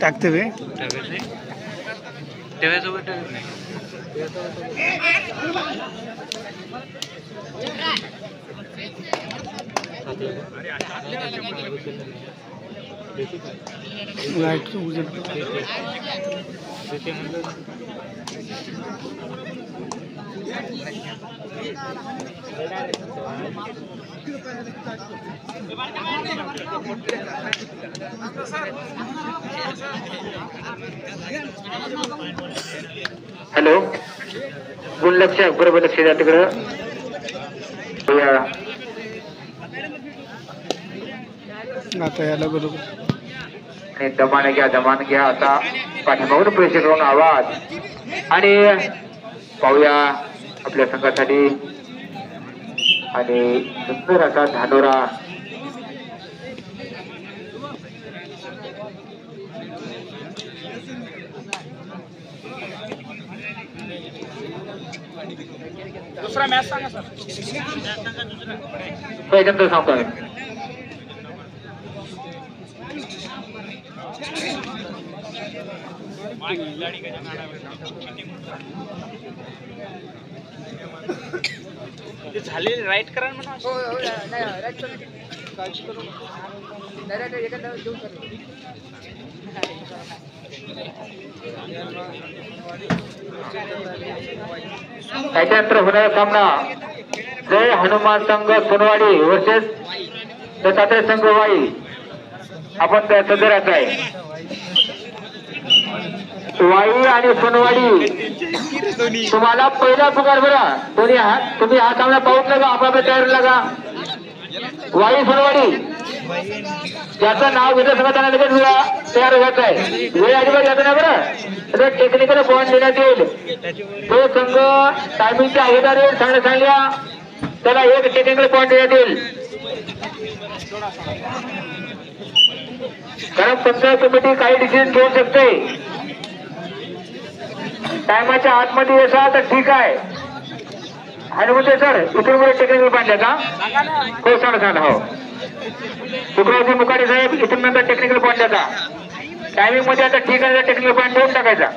टाकते बे ठेवायसोबत लाईट उजेड हॅलो गुण लक्ष बरोबर लक्ष द्या तिकडं आता याला बरोबर आणि दमान घ्या आता पाठीमागून प्रेशर करून आवाज आणि पाहूया आपल्या संघासाठी आणि सुंदर असा धानोरा दुसरा मॅच सांगा सर पहिल्यांदा सांगतो आम्ही झाले राईट करा म्हणा त्याच्यानंतर होणारा सामना जय हनुमान संघ सोनवाडी वर्सेस दत्तात्रय संघ वाई आपण त्या सदरात आहे वाई आणि सोनवाडी तुम्हाला पहिला पुकार बरं तुम्ही हा सामना पाहून लागा आपापल्या तयारी लागा वाई सोनवाडी ज्याचं नाव विधानसभा त्यांना लगेच तयार होत आहे वेळ अजिबात जात नाही बरं टेक्निकल पॉईंट देण्यात येईल तो संघ टायमिंगच्या अगोदर येईल सांगल्या त्याला एक टेक्निकल पॉईंट देण्यात येईल कारण पंचायत कमिटी काही डिसिजन घेऊ शकते टायमाच्या आतमध्ये असा तर ठीक आहे हनुमंते सर इथून मध्ये टेक्निकल पॉईंट द्या का हो सांगा हो शुक्रवारी मुकाडे साहेब इथून नंतर टेक्निकल पॉईंट द्याचा टायमिंग मध्ये आता ठीक आहे टेक्निकल पॉईंट देऊन टाकायचा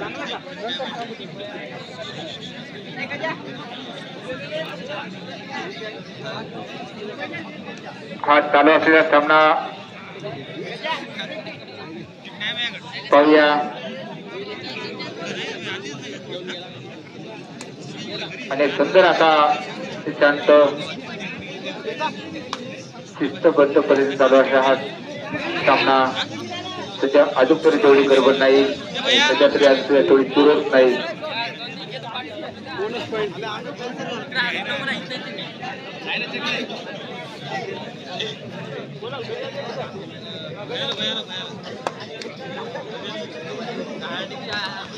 हा चालू असलेला सामना पाहूया आणि सुंदर असा शांत शिस्तबद्ध पद्धतीने चालू असा हा सामना त्याच्या अजून तरी तेवढी गडबड नाही त्याच्या तरी अजून तेवढी चुरस नाही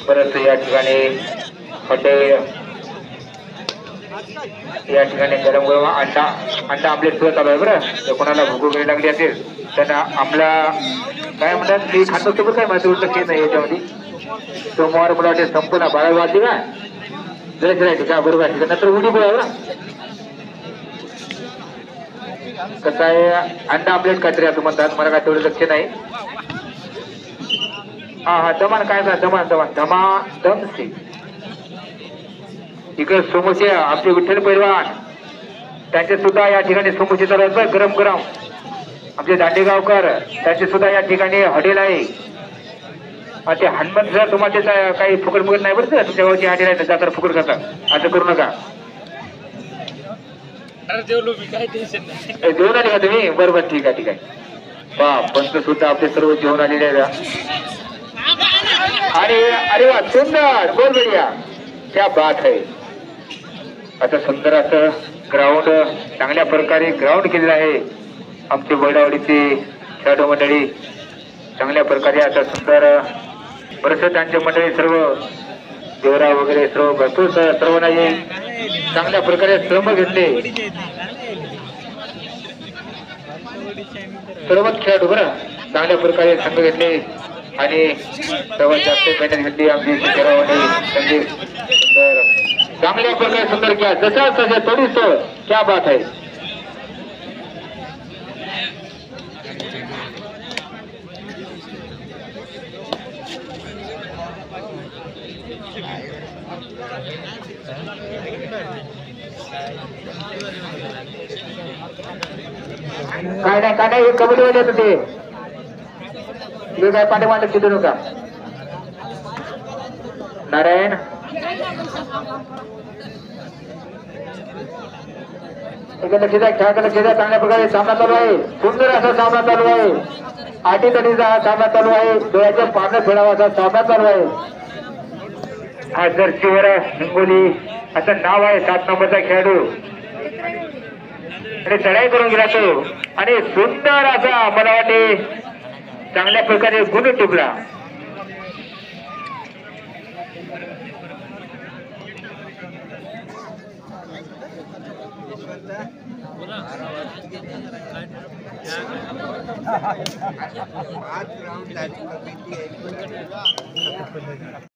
परत या ठिकाणी या ठिकाणी गरम गरम अंडा आमलेट सुद्धा चालू आहे बरं तर कोणाला भूक वगैरे लागली असेल त्यांना आमला काय म्हणतात मी खातो सोबत काय माहिती उलट नाही याच्यामध्ये सोमवार मला वाटते संपूर्ण 12 वाजली का जरा राहायची का बरोबर आहे नंतर उडी बोला बरं कसं आहे अंडा आमलेट काहीतरी असं म्हणतात मला काय तेवढं लक्ष नाही हा दमान काय दम से इकडे समोसे आमचे विठ्ठल पैलवान त्यांचे सुद्धा या ठिकाणी समोसे चालू आहेत गरम गरम आमचे दांडेगावकर त्यांचे सुद्धा या ठिकाणी हॉटेल आहे ते हनुमंत सर तुम्हाला काही फुकट नाही बरं सर तुमच्या गावची हॉटेल आहे जाता फुकट करता असं करू नका जेवण आले का तुम्ही बरोबर ठीक आहे पंच सुद्धा आपले सर्व जेवण आलेले आहे आणि अरे वा सुंदर बोल बढिया क्या बात आहे असं सुंदर असं ग्राउंड चांगल्या प्रकारे ग्राउंड केलेलं आहे आमचे वडावडीचे खेळाडू मंडळी चांगल्या प्रकारे असं सुंदर बरेचसे त्यांचे मंडळी सर्व देवरा वगैरे सर्व भरपूर सर्वांना चांगल्या प्रकारे श्रम घेतले सर्वच खेळाडू बरं चांगल्या प्रकारे संघ घेतले आणि सर्वात जास्त मेहनत घेतली आमची शिक्षकांनी त्यांची सुंदर चांगल्या प्रकारे सुंदर किया जसं तसे थोडी सोड क्या बात आहे. काय नाही हे कबड्डी मध्ये येत ते हे काय पाठीमागे चिडू नका. नारायण लक्ष द्या खेळाकडे लक्ष द्या. चांगल्या प्रकारे सामना चालू आहे. सुंदर असा सामना चालू आहे. आटीतटीचा हा सामना चालू आहे. डोळ्याचे पानं फेडावा असा सामना चालू आहे. हा जर्सीवर हिंगोली असं नाव आहे 7 नंबरचा खेळाडू आणि चढाई करून गेला तो आणि सुंदर असा मला वाटते चांगल्या प्रकारे गुण टिपला.